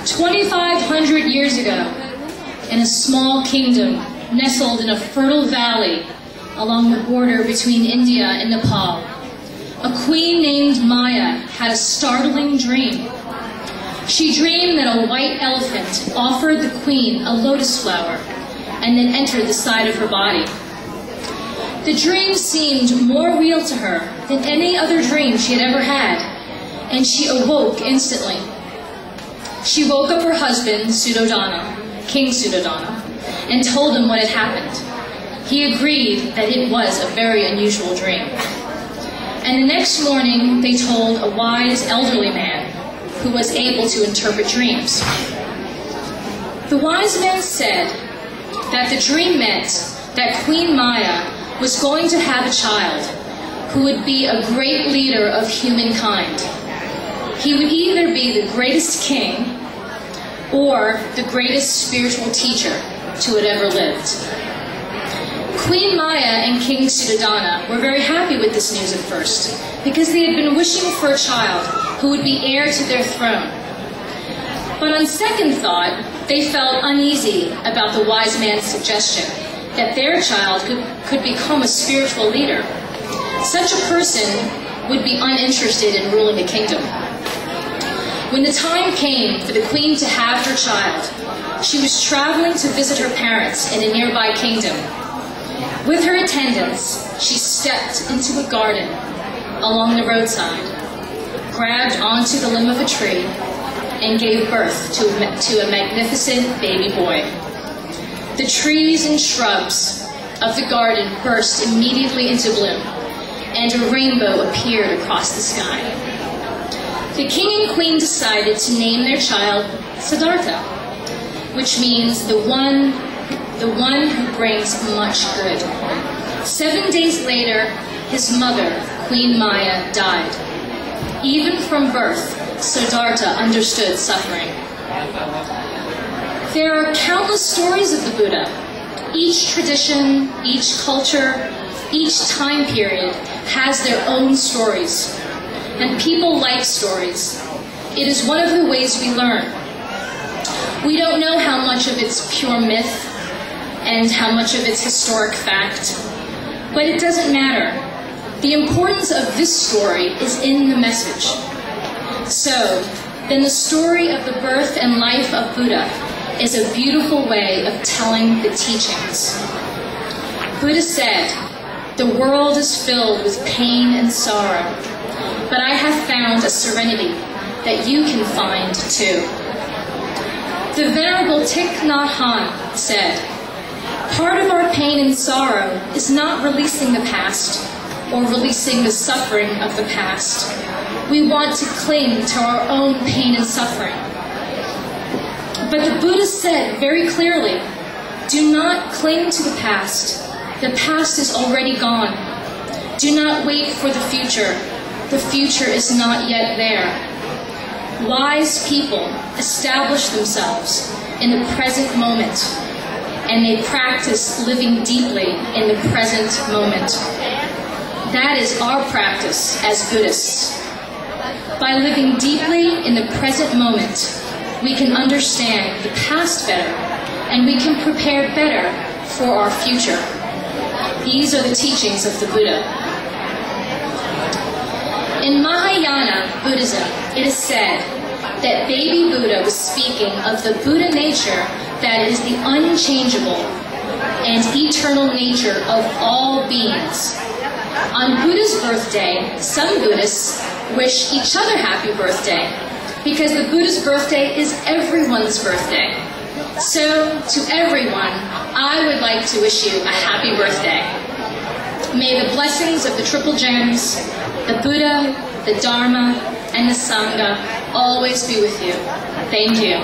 2,500 years ago, in a small kingdom nestled in a fertile valley along the border between India and Nepal, a queen named Maya had a startling dream. She dreamed that a white elephant offered the queen a lotus flower and then entered the side of her body. The dream seemed more real to her than any other dream she had ever had, and she awoke instantly. She woke up her husband, Suddhodana, King Suddhodana, and told him what had happened. He agreed that it was a very unusual dream. And the next morning, they told a wise elderly man who was able to interpret dreams. The wise man said that the dream meant that Queen Maya was going to have a child who would be a great leader of humankind. He would either be the greatest king or the greatest spiritual teacher to have ever lived. Queen Maya and King Suddhodana were very happy with this news at first, because they had been wishing for a child who would be heir to their throne. But on second thought, they felt uneasy about the wise man's suggestion that their child could become a spiritual leader. Such a person would be uninterested in ruling a kingdom. When the time came for the queen to have her child, she was traveling to visit her parents in a nearby kingdom. With her attendants, she stepped into a garden along the roadside, grabbed onto the limb of a tree, and gave birth to a magnificent baby boy. The trees and shrubs of the garden burst immediately into bloom, and a rainbow appeared across the sky. The king and queen decided to name their child Sidharta, which means the one who brings much good. 7 days later, his mother, Queen Maya, died. Even from birth, Sidharta understood suffering. There are countless stories of the Buddha. Each tradition, each culture, each time period has their own stories. And people like stories. It is one of the ways we learn. We don't know how much of it's pure myth and how much of it's historic fact, but it doesn't matter. The importance of this story is in the message. So, then the story of the birth and life of Buddha is a beautiful way of telling the teachings. Buddha said, "The world is filled with pain and sorrow, but I have found a serenity that you can find too." The Venerable Thich Nhat Hanh said, "Part of our pain and sorrow is not releasing the past or releasing the suffering of the past. We want to cling to our own pain and suffering." But the Buddha said very clearly, do not cling to the past. The past is already gone. Do not wait for the future. The future is not yet there. Wise people establish themselves in the present moment, and they practice living deeply in the present moment. That is our practice as Buddhists. By living deeply in the present moment, we can understand the past better, and we can prepare better for our future. These are the teachings of the Buddha. In Mahayana Buddhism, it is said that baby Buddha was speaking of the Buddha nature that is the unchangeable and eternal nature of all beings. On Buddha's birthday, some Buddhists wish each other happy birthday, because the Buddha's birthday is everyone's birthday. So, to everyone, I would like to wish you a happy birthday. May the blessings of the Triple Gems, the Buddha, the Dharma, and the Sangha always be with you. Thank you.